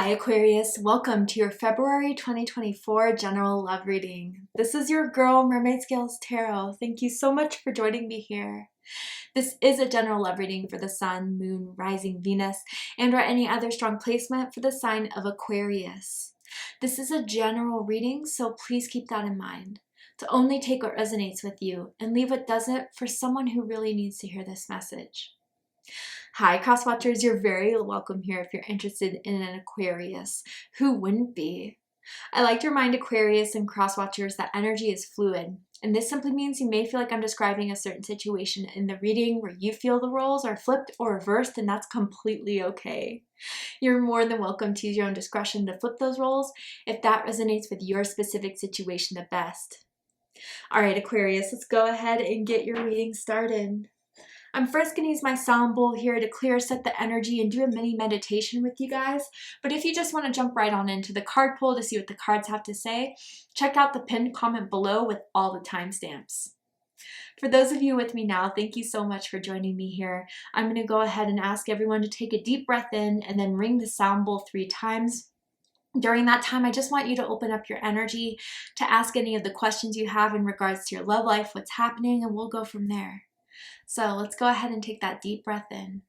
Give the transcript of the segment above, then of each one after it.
Hi Aquarius, welcome to your February 2024 general love reading. This is your girl Mermaid Scales Tarot. Thank you so much for joining me here. This is a general love reading for the Sun, Moon, Rising, Venus, and or any other strong placement for the sign of Aquarius. This is a general reading, so please keep that in mind. To only take what resonates with you and leave what doesn't for someone who really needs to hear this message. Hi cross watchers, you're very welcome here if you're interested in an Aquarius. Who wouldn't be? I like to remind Aquarius and cross watchers that energy is fluid, and this simply means you may feel like I'm describing a certain situation in the reading where you feel the roles are flipped or reversed, and that's completely okay. You're more than welcome to use your own discretion to flip those roles if that resonates with your specific situation the best. Alright Aquarius, let's go ahead and get your reading started. I'm first going to use my sound bowl here to clear set the energy and do a mini meditation with you guys. But if you just want to jump right on into the card pull to see what the cards have to say, check out the pinned comment below with all the timestamps. For those of you with me now, thank you so much for joining me here. I'm going to go ahead and ask everyone to take a deep breath in and then ring the sound bowl 3 times. During that time, I just want you to open up your energy to ask any of the questions you have in regards to your love life, what's happening, and we'll go from there. So let's go ahead and take that deep breath in.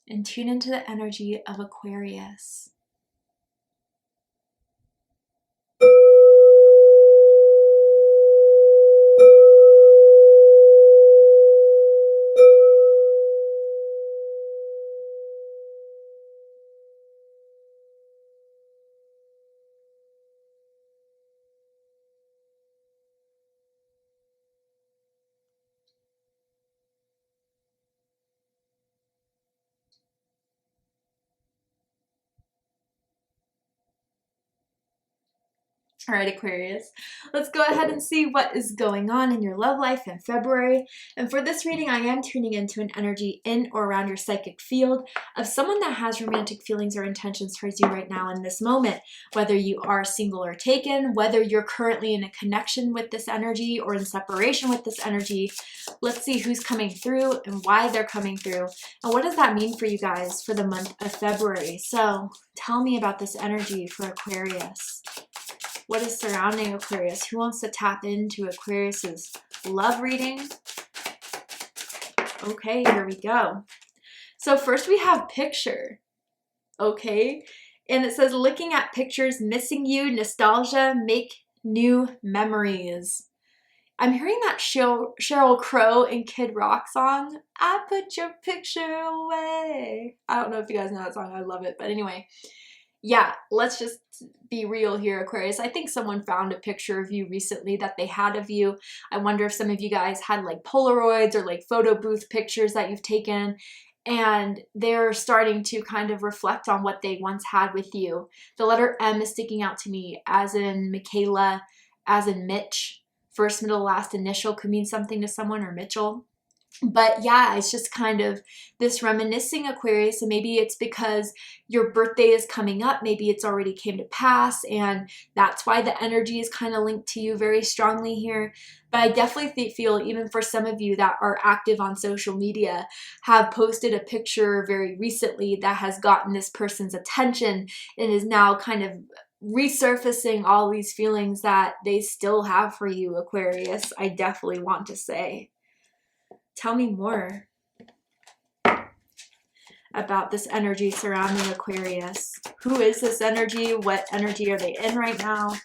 And tune into the energy of Aquarius. All right, Aquarius, let's go ahead and see what is going on in your love life in February. And for this reading, I am tuning into an energy in or around your psychic field of someone that has romantic feelings or intentions towards you right now in this moment, whether you are single or taken, whether you're currently in a connection with this energy or in separation with this energy. Let's see who's coming through and why they're coming through. And what does that mean for you guys for the month of February? So tell me about this energy for Aquarius. What is surrounding Aquarius? Who wants to tap into Aquarius's love reading? Okay, here we go. So first we have picture. Okay, and it says looking at pictures, missing you, nostalgia, make new memories. I'm hearing that Sheryl Crow and Kid Rock song, I put your picture away. I don't know if you guys know that song. I love it. But anyway, yeah, let's just be real here, Aquarius. I think someone found a picture of you recently that they had of you. I wonder if some of you guys had like Polaroids or like photo booth pictures that you've taken, and they're starting to kind of reflect on what they once had with you. The letter M is sticking out to me, as in Michaela, as in Mitch. First, middle, last initial could mean something to someone, or Mitchell. But yeah, it's just kind of this reminiscing, Aquarius, and maybe it's because your birthday is coming up. Maybe it's already came to pass, and that's why the energy is kind of linked to you very strongly here. But I definitely feel, even for some of you that are active on social media, have posted a picture very recently that has gotten this person's attention and is now kind of resurfacing all these feelings that they still have for you, Aquarius. I definitely want to say. Tell me more about this energy surrounding Aquarius. Who is this energy? What energy are they in right now?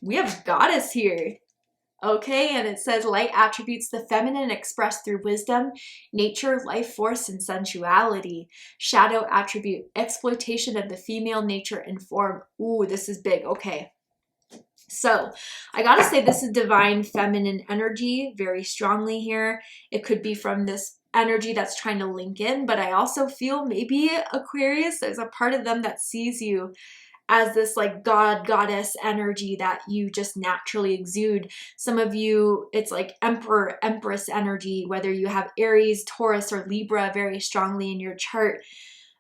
We have Goddess here. Okay, and it says light attributes the feminine expressed through wisdom, nature, life force, and sensuality. Shadow attribute exploitation of the female nature and form. Ooh, this is big. Okay. So I gotta say, this is divine feminine energy very strongly here. It could be from this energy that's trying to link in, but I also feel maybe Aquarius, there's a part of them that sees you as this like goddess energy that you just naturally exude. Some of you, it's like emperor, empress energy, whether you have Aries, Taurus, or Libra very strongly in your chart.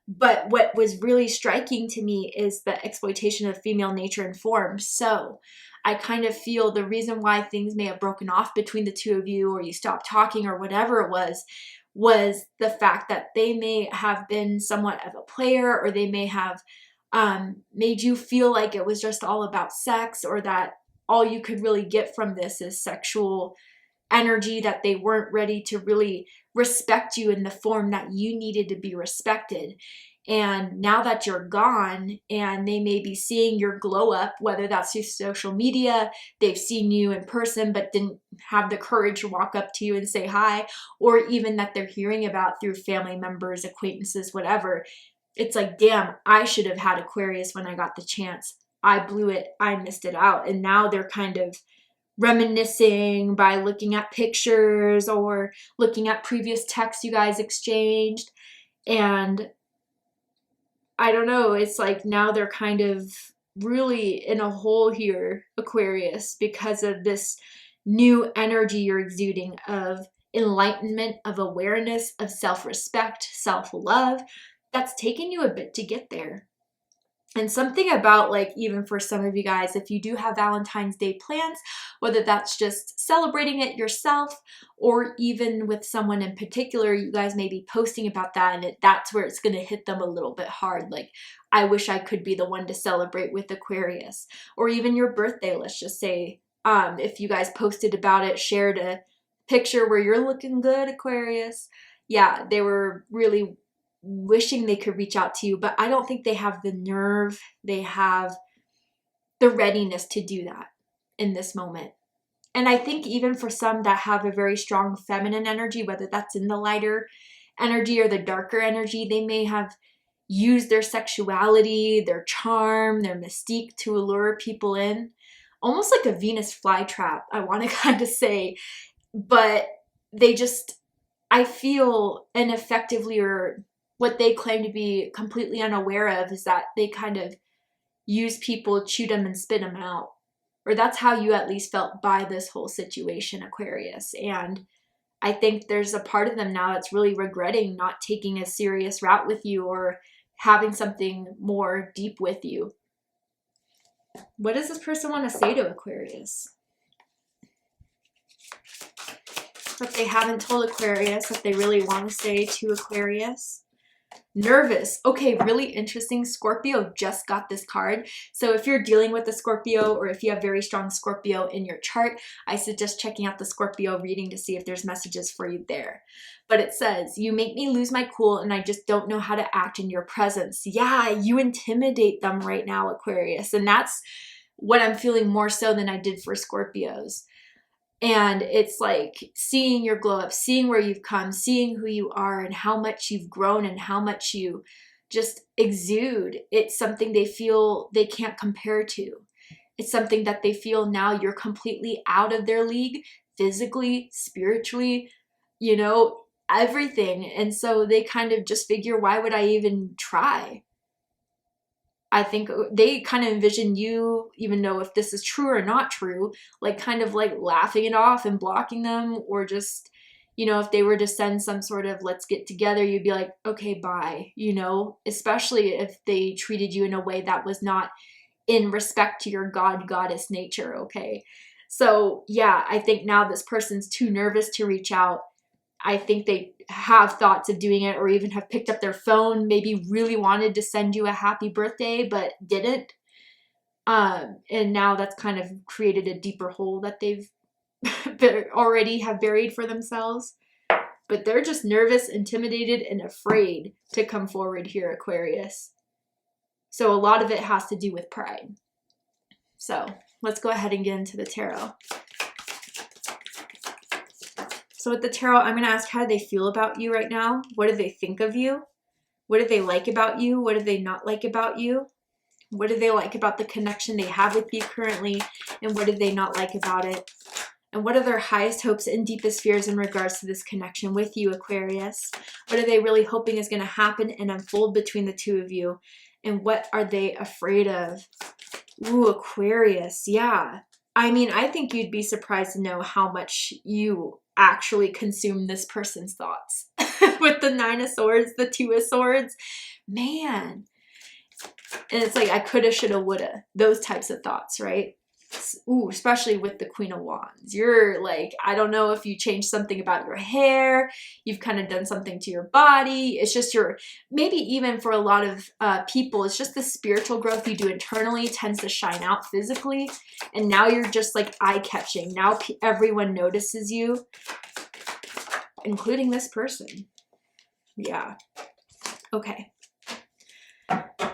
But what was really striking to me is the exploitation of female nature and form. So I kind of feel the reason why things may have broken off between the two of you, or you stopped talking or whatever it was was the fact that they may have been somewhat of a player, or they may have made you feel like it was just all about sex, or that all you could really get from this is sexual energy, that they weren't ready to really respect you in the form that you needed to be respected. And now that you're gone, and they may be seeing your glow up, whether that's through social media, they've seen you in person but didn't have the courage to walk up to you and say hi, or even that they're hearing about through family members, acquaintances, whatever. It's like, damn, I should have had Aquarius when I got the chance. I blew it. I missed it out. And now they're kind of reminiscing by looking at pictures or looking at previous texts you guys exchanged. And I don't know, it's like now they're kind of really in a hole here, Aquarius, because of this new energy you're exuding of enlightenment, of awareness, of self-respect, self-love. That's taken you a bit to get there. And something about, like, even for some of you guys, if you do have Valentine's Day plans, whether that's just celebrating it yourself or even with someone in particular, you guys may be posting about that, and that's where it's going to hit them a little bit hard. Like, I wish I could be the one to celebrate with Aquarius. Or even your birthday, let's just say, if you guys posted about it, shared a picture where you're looking good, Aquarius. Yeah, they were really wishing they could reach out to you, but I don't think they have the nerve, they have the readiness to do that in this moment. And I think even for some that have a very strong feminine energy, whether that's in the lighter energy or the darker energy, they may have used their sexuality, their charm, their mystique to allure people in, almost like a Venus flytrap, I want to kind of say. But they just, I feel ineffectively, or what they claim to be completely unaware of, is that they kind of use people, chew them, and spit them out. Or that's how you at least felt by this whole situation, Aquarius. And I think there's a part of them now that's really regretting not taking a serious route with you or having something more deep with you. What does this person want to say to Aquarius? That they haven't told Aquarius, that they really want to say to Aquarius? Nervous. Okay, really interesting. Scorpio just got this card. So if you're dealing with a Scorpio, or if you have very strong Scorpio in your chart, I suggest checking out the Scorpio reading to see if there's messages for you there. But it says, you make me lose my cool and I just don't know how to act in your presence. Yeah, you intimidate them right now, Aquarius. And that's what I'm feeling more so than I did for Scorpios. And it's like seeing your glow up, seeing where you've come, seeing who you are and how much you've grown and how much you just exude. It's something they feel they can't compare to. It's something that they feel now you're completely out of their league, physically, spiritually, you know, everything. And so they kind of just figure, why would I even try? I think they kind of envision you, even though if this is true or not true, like kind of like laughing it off and blocking them, or just, you know, if they were to send some sort of let's get together, you'd be like, okay, bye, you know, especially if they treated you in a way that was not in respect to your goddess nature. Okay. So yeah, I think now this person's too nervous to reach out. I think they have thoughts of doing it, or even have picked up their phone, maybe really wanted to send you a happy birthday, but didn't. And now that's kind of created a deeper hole that they've already have buried for themselves. But they're just nervous, intimidated, and afraid to come forward here, Aquarius. So a lot of it has to do with pride. So let's go ahead and get into the tarot. So with the tarot, I'm going to ask, how do they feel about you right now? What do they think of you? What do they like about you? What do they not like about you? What do they like about the connection they have with you currently? And what do they not like about it? And what are their highest hopes and deepest fears in regards to this connection with you, Aquarius? What are they really hoping is going to happen and unfold between the two of you? And what are they afraid of? Ooh, Aquarius, yeah. I mean, I think you'd be surprised to know how much you actually consume this person's thoughts. With the 9 of Swords, the 2 of Swords, man. And it's like, I coulda, shoulda, woulda, those types of thoughts, right? Ooh, especially with the Queen of Wands. You're like, I don't know if you changed something about your hair, you've kind of done something to your body. It's just maybe even for a lot of people, it's just the spiritual growth you do internally tends to shine out physically. And now you're just like eye-catching. Now everyone notices you, including this person. Yeah. Okay.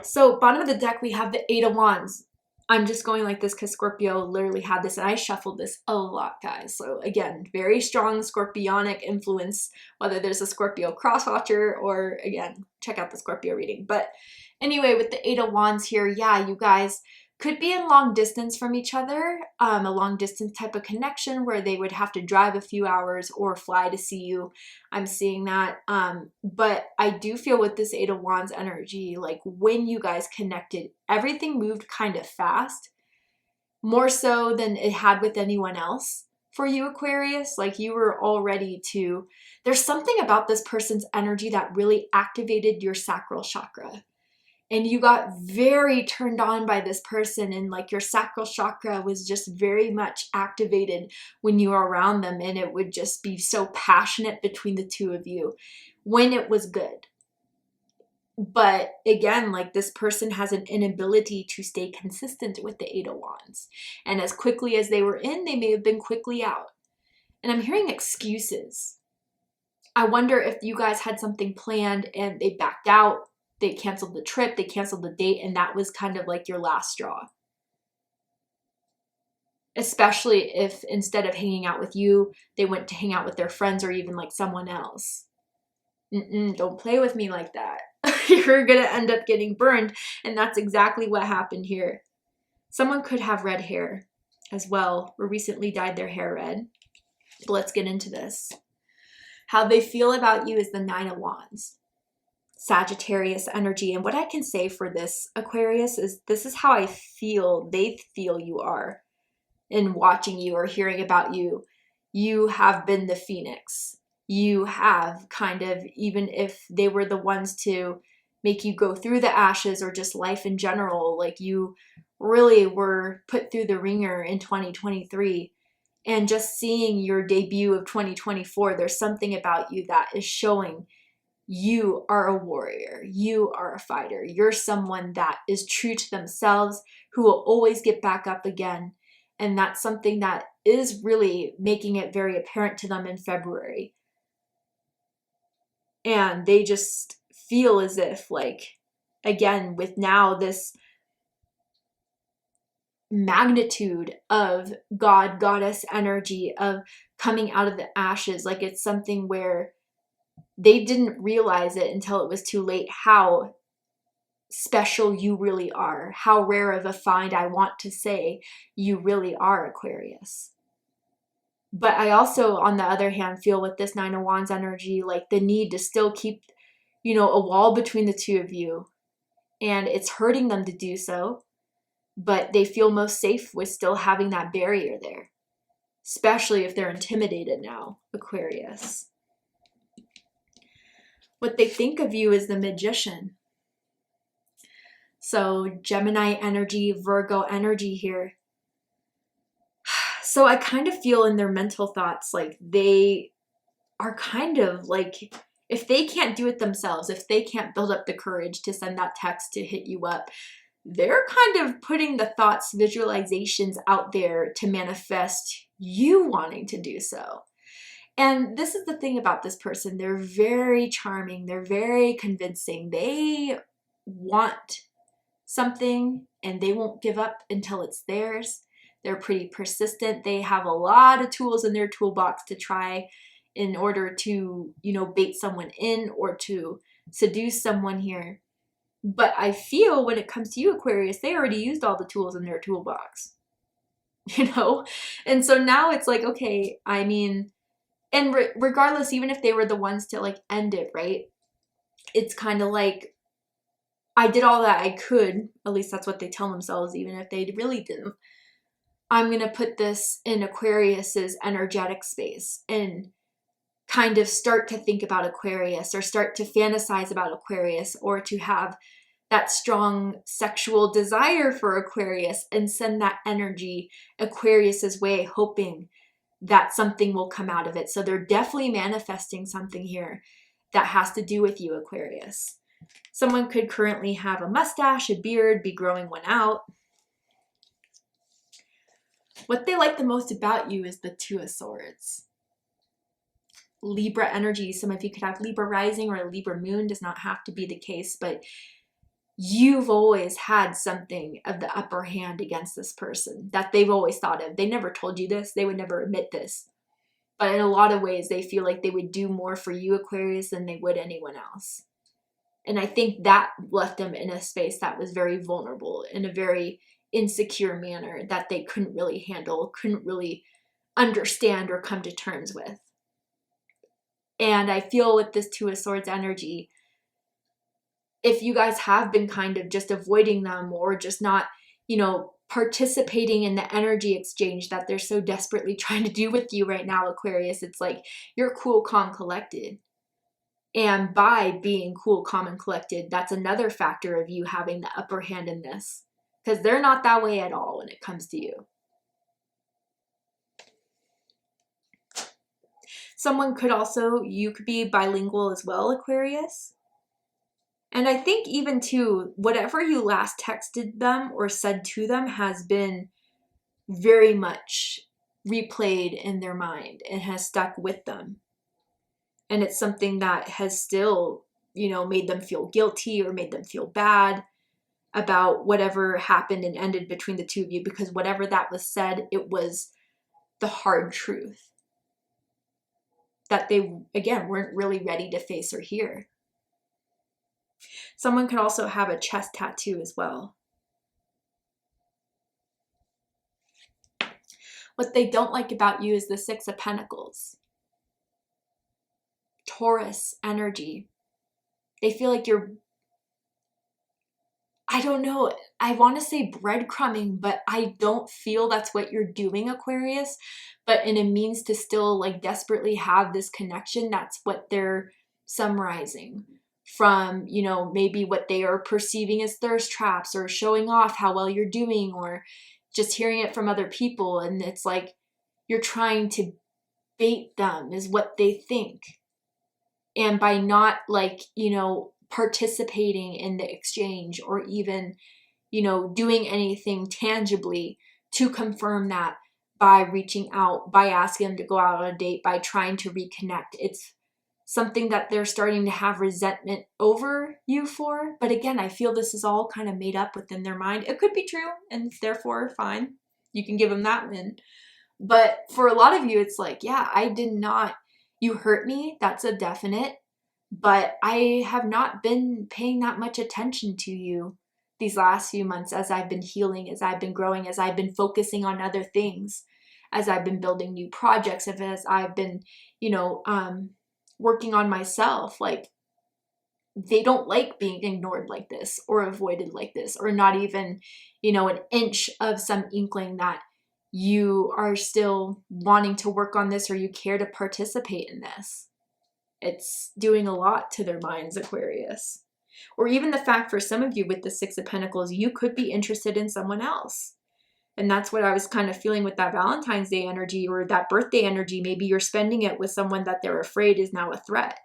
So bottom of the deck, we have the Eight of Wands. I'm just going like this because Scorpio literally had this, and I shuffled this a lot, guys. So again, very strong scorpionic influence, whether there's a Scorpio crosswatcher or, again, check out the Scorpio reading. But anyway, with the Eight of Wands here, yeah, you guys could be in long distance from each other, a long distance type of connection where they would have to drive a few hours or fly to see you. I'm seeing that. But I do feel with this Eight of Wands energy, like when you guys connected, everything moved kind of fast, more so than it had with anyone else for you, Aquarius. Like you were all ready to, there's something about this person's energy that really activated your sacral chakra. And you got very turned on by this person, and like your sacral chakra was just very much activated when you were around them, and it would just be so passionate between the two of you when it was good. But again, like this person has an inability to stay consistent with the Eight of Wands. And as quickly as they were in, they may have been quickly out. And I'm hearing excuses. I wonder if you guys had something planned and they backed out. They canceled the trip, they canceled the date, and that was kind of like your last straw. Especially if instead of hanging out with you, they went to hang out with their friends or even like someone else. Don't play with me like that. You're gonna end up getting burned, and that's exactly what happened here. Someone could have red hair as well, or recently dyed their hair red. But let's get into this. How they feel about you is the Nine of Wands. Sagittarius energy. And what I can say for this, Aquarius, is this is how I feel they feel you are in watching you or hearing about you. You have been the phoenix. You have kind of, even if they were the ones to make you go through the ashes or just life in general, like you really were put through the ringer in 2023. And just seeing your debut of 2024, there's something about you that is showing you are a warrior. You are a fighter. You're someone that is true to themselves, who will always get back up again. And that's something that is really making it very apparent to them in February. And they just feel as if, like, again, with now this magnitude of God, goddess energy of coming out of the ashes, like it's something where they didn't realize it until it was too late how special you really are, how rare of a find, I want to say, you really are, Aquarius. But I also, on the other hand, feel with this Nine of Wands energy, like the need to still keep, a wall between the two of you. And it's hurting them to do so, but they feel most safe with still having that barrier there, especially if they're intimidated now, Aquarius. What they think of you is the Magician. So Gemini energy, Virgo energy here. So I kind of feel in their mental thoughts like they are kind of like, if they can't do it themselves, if they can't build up the courage to send that text to hit you up, they're kind of putting the thoughts, visualizations out there to manifest you wanting to do so. And this is the thing about this person. They're very charming. They're very convincing. They want something and they won't give up until it's theirs. They're pretty persistent. They have a lot of tools in their toolbox to try in order to, bait someone in or to seduce someone here. But I feel when it comes to you, Aquarius, they already used all the tools in their toolbox, And so now it's like, okay, I mean, and regardless, even if they were the ones to like end it, right? It's kind of like, I did all that I could, at least that's what they tell themselves, even if they really didn't. I'm going to put this in Aquarius's energetic space and kind of start to think about Aquarius or start to fantasize about Aquarius or to have that strong sexual desire for Aquarius and send that energy Aquarius's way, hoping that something will come out of it. So they're definitely manifesting something here that has to do with you, Aquarius. Someone could currently have a mustache, a beard, be growing one out. What they like the most about you is the Two of Swords. Libra energy. Some of you could have Libra rising or a Libra moon, does not have to be the case, but you've always had something of the upper hand against this person that they've always thought of. They never told you this. They would never admit this. But in a lot of ways, they feel like they would do more for you, Aquarius, than they would anyone else. And I think that left them in a space that was very vulnerable, in a very insecure manner that they couldn't really handle, couldn't really understand or come to terms with. And I feel with this Two of Swords energy, if you guys have been kind of just avoiding them or just not, you know, participating in the energy exchange that they're so desperately trying to do with you right now, Aquarius, it's like you're cool, calm, collected. And by being cool, calm, and collected, that's another factor of you having the upper hand in this, because they're not that way at all when it comes to you. Someone could also, you could be bilingual as well, Aquarius. And I think even too, whatever you last texted them or said to them has been very much replayed in their mind and has stuck with them. And it's something that has still, you know, made them feel guilty or made them feel bad about whatever happened and ended between the two of you, because whatever that was said, it was the hard truth that they, again, weren't really ready to face or hear. Someone could also have a chest tattoo as well. What they don't like about you is the Six of Pentacles. Taurus energy. They feel like you're, I don't know, I want to say breadcrumbing, but I don't feel that's what you're doing, Aquarius. But in a means to still like desperately have this connection, that's what they're summarizing from, you know, maybe what they are perceiving as thirst traps or showing off how well you're doing or just hearing it from other people. And it's like you're trying to bait them is what they think. And by not like, you know, participating in the exchange or even, you know, doing anything tangibly to confirm that by reaching out, by asking them to go out on a date, by trying to reconnect, it's something that they're starting to have resentment over you for. But again, I feel this is all kind of made up within their mind. It could be true and therefore fine. You can give them that win. But for a lot of you, it's like, yeah, I did not, you hurt me. That's a definite. But I have not been paying that much attention to you these last few months as I've been healing, as I've been growing, as I've been focusing on other things, as I've been building new projects, as I've been, you know, working on myself. Like, they don't like being ignored like this or avoided like this, or not even, you know, an inch of some inkling that you are still wanting to work on this or you care to participate in this. It's doing a lot to their minds, Aquarius. Or even the fact for some of you with the Six of Pentacles, you could be interested in someone else. And that's what I was kind of feeling with that Valentine's Day energy or that birthday energy. Maybe you're spending it with someone that they're afraid is now a threat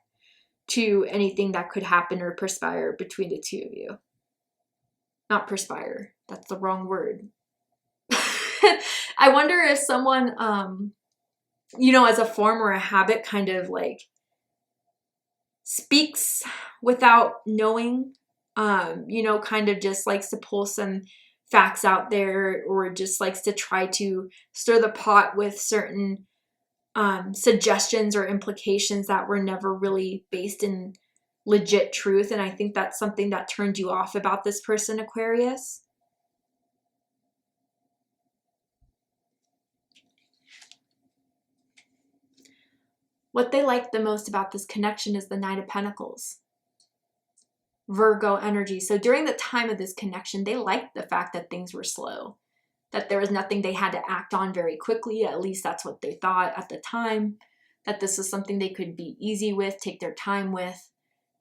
to anything that could happen or perspire between the two of you. Not perspire. That's the wrong word. I wonder if someone, you know, as a form or a habit kind of like speaks without knowing, you know, kind of just likes to pull some facts out there or just likes to try to stir the pot with certain suggestions or implications that were never really based in legit truth. And I think that's something that turned you off about this person, Aquarius. What they like the most about this connection is the Knight of Pentacles. Virgo energy. So during the time of this connection, they liked the fact that things were slow, that there was nothing they had to act on very quickly. At least that's what they thought at the time, that this is something they could be easy with, take their time with,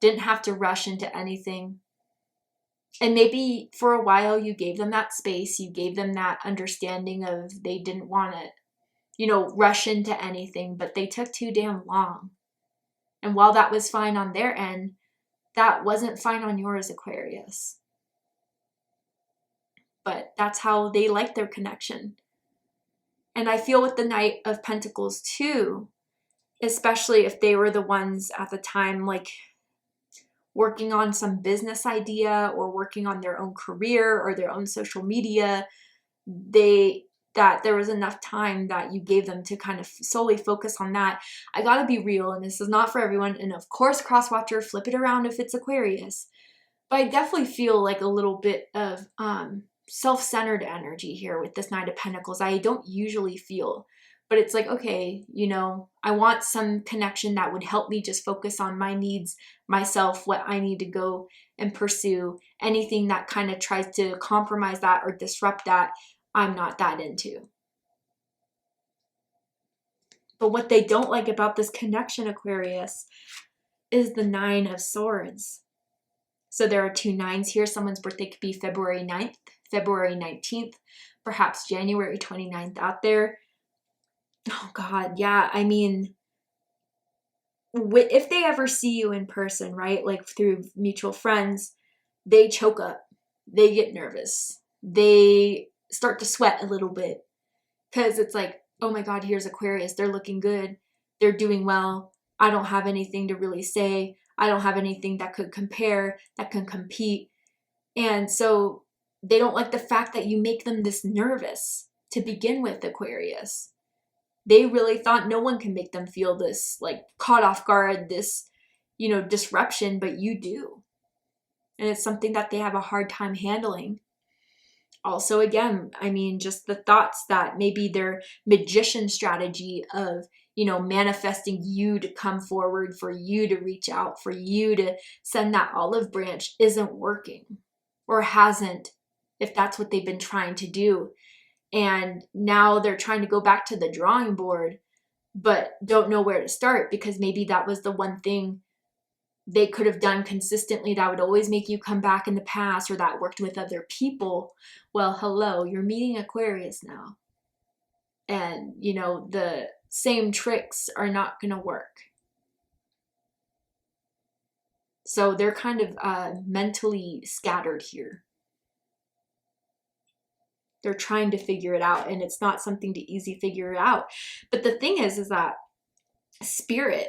didn't have to rush into anything. And maybe for a while you gave them that space, you gave them that understanding of they didn't want to, you know, rush into anything, but they took too damn long. And while that was fine on their end, that wasn't fine on yours, Aquarius. But that's how they like their connection. And I feel with the Knight of Pentacles too, especially if they were the ones at the time, like working on some business idea or working on their own career or their own social media, that there was enough time that you gave them to kind of solely focus on that. I gotta be real, and this is not for everyone, and of course, crosswatcher, flip it around if it's Aquarius, but I definitely feel like a little bit of self-centered energy here with this Knight of Pentacles. I don't usually feel, but it's like, okay, you know, I want some connection that would help me just focus on my needs, myself, what I need to go and pursue. Anything that kind of tries to compromise that or disrupt that, I'm not that into. But what they don't like about this connection, Aquarius, is the 9 of Swords. So there are 2 9s here. Someone's birthday could be February 9th, February 19th, perhaps January 29th out there. Oh God, yeah. I mean, if they ever see you in person, right, like through mutual friends, they choke up, they get nervous, they start to sweat a little bit because it's like, oh my God, here's Aquarius. They're looking good. They're doing well. I don't have anything to really say. I don't have anything that could compare, that can compete. And so they don't like the fact that you make them this nervous to begin with, Aquarius. They really thought no one can make them feel this, like, caught off guard, this, you know, disruption, but you do. And it's something that they have a hard time handling. Also, again, I mean, just the thoughts that maybe their magician strategy of, you know, manifesting you to come forward, for you to reach out, for you to send that olive branch isn't working, or hasn't, if that's what they've been trying to do. And now they're trying to go back to the drawing board, but don't know where to start, because maybe that was the one thing they could have done consistently that would always make you come back in the past, or that worked with other people. Well, hello, you're meeting Aquarius now. And, you know, the same tricks are not going to work. So they're kind of mentally scattered here. They're trying to figure it out, and it's not something to easy figure it out. But the thing is that spirit,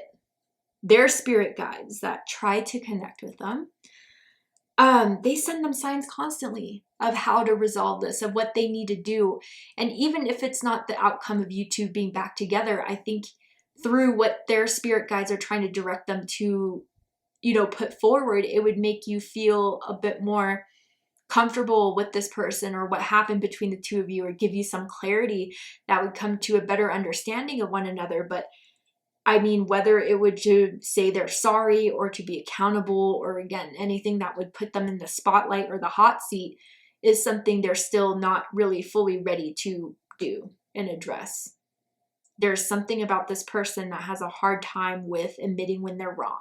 their spirit guides that try to connect with them, they send them signs constantly of how to resolve this, of what they need to do. And even if it's not the outcome of you two being back together, I think through what their spirit guides are trying to direct them to, you know, put forward, it would make you feel a bit more comfortable with this person, or what happened between the two of you, or give you some clarity that would come to a better understanding of one another. But I mean, whether it would to say they're sorry, or to be accountable, or again, anything that would put them in the spotlight or the hot seat, is something they're still not really fully ready to do and address. There's something about this person that has a hard time with admitting when they're wrong.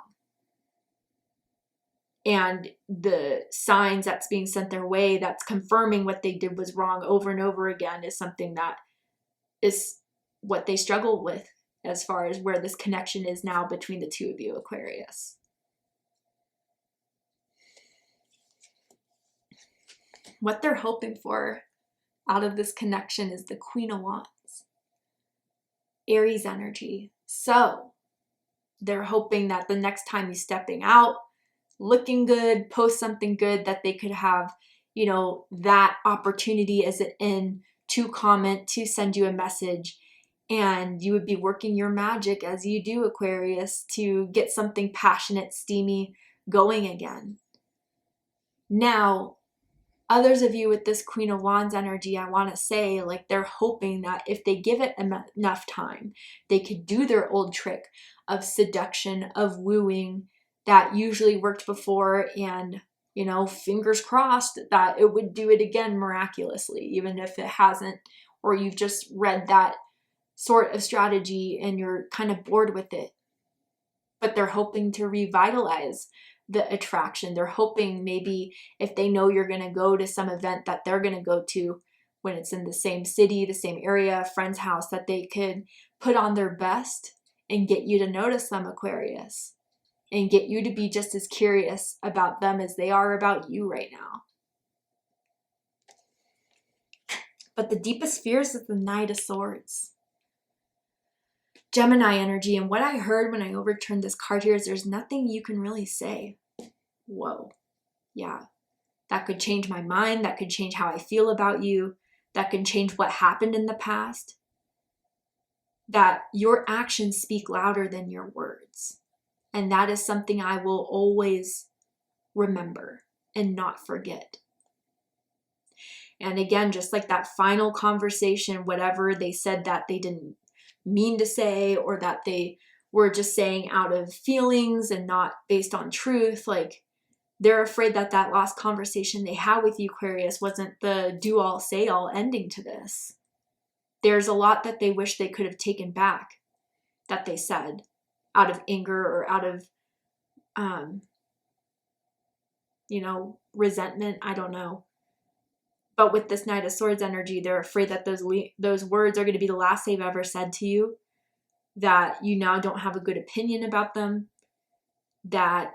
And the signs that's being sent their way that's confirming what they did was wrong over and over again is something that is what they struggle with, as far as where this connection is now between the two of you, Aquarius. What they're hoping for out of this connection is the Queen of Wands, Aries energy. So they're hoping that the next time you're stepping out, looking good, post something good, that they could have, you know, that opportunity as an in to comment, to send you a message. And you would be working your magic as you do, Aquarius, to get something passionate, steamy going again. Now, others of you with this Queen of Wands energy, I want to say, like, they're hoping that if they give it enough time, they could do their old trick of seduction, of wooing, that usually worked before, and, you know, fingers crossed that it would do it again miraculously, even if it hasn't, or you've just read that sort of strategy and you're kind of bored with it. But they're hoping to revitalize the attraction. They're hoping maybe if they know you're going to go to some event that they're going to go to when it's in the same city, the same area, friend's house, that they could put on their best and get you to notice them, Aquarius, and get you to be just as curious about them as they are about you right now. But the deepest fears is the Knight of Swords. Gemini energy, and what I heard when I overturned this card here is there's nothing you can really say. Whoa. Yeah. That could change my mind. That could change how I feel about you. That can change what happened in the past. That your actions speak louder than your words. And that is something I will always remember and not forget. And again, just like that final conversation, whatever they said that they didn't mean to say, or that they were just saying out of feelings and not based on truth, like they're afraid that that last conversation they had with you, Aquarius, wasn't the do-all, say-all ending to this. There's a lot that they wish they could have taken back that they said out of anger or out of, resentment. I don't know. But with this Knight of Swords energy, they're afraid that those words are going to be the last they've ever said to you, that you now don't have a good opinion about them, that,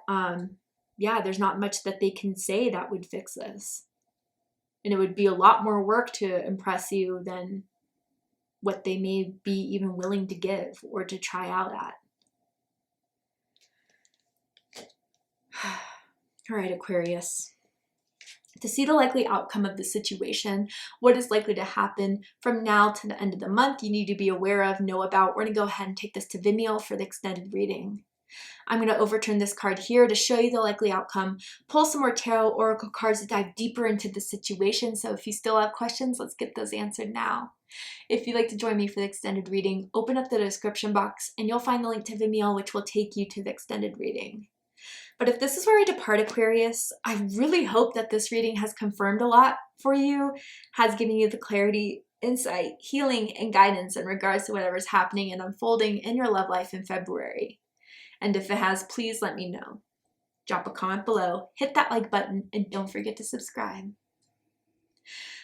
there's not much that they can say that would fix this. And it would be a lot more work to impress you than what they may be even willing to give or to try out at. All right, Aquarius. To see the likely outcome of the situation, what is likely to happen from now to the end of the month, you need to be aware of, know about. We're going to go ahead and take this to Vimeo for the extended reading. I'm going to overturn this card here to show you the likely outcome, pull some more tarot oracle cards to dive deeper into the situation. So if you still have questions, let's get those answered now. If you'd like to join me for the extended reading, open up the description box and you'll find the link to Vimeo, which will take you to the extended reading. But if this is where we depart, Aquarius, I really hope that this reading has confirmed a lot for you, has given you the clarity, insight, healing, and guidance in regards to whatever's happening and unfolding in your love life in February. And if it has, please let me know. Drop a comment below, hit that like button, and don't forget to subscribe.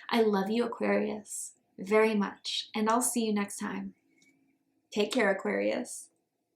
I love you, Aquarius, very much, and I'll see you next time. Take care, Aquarius.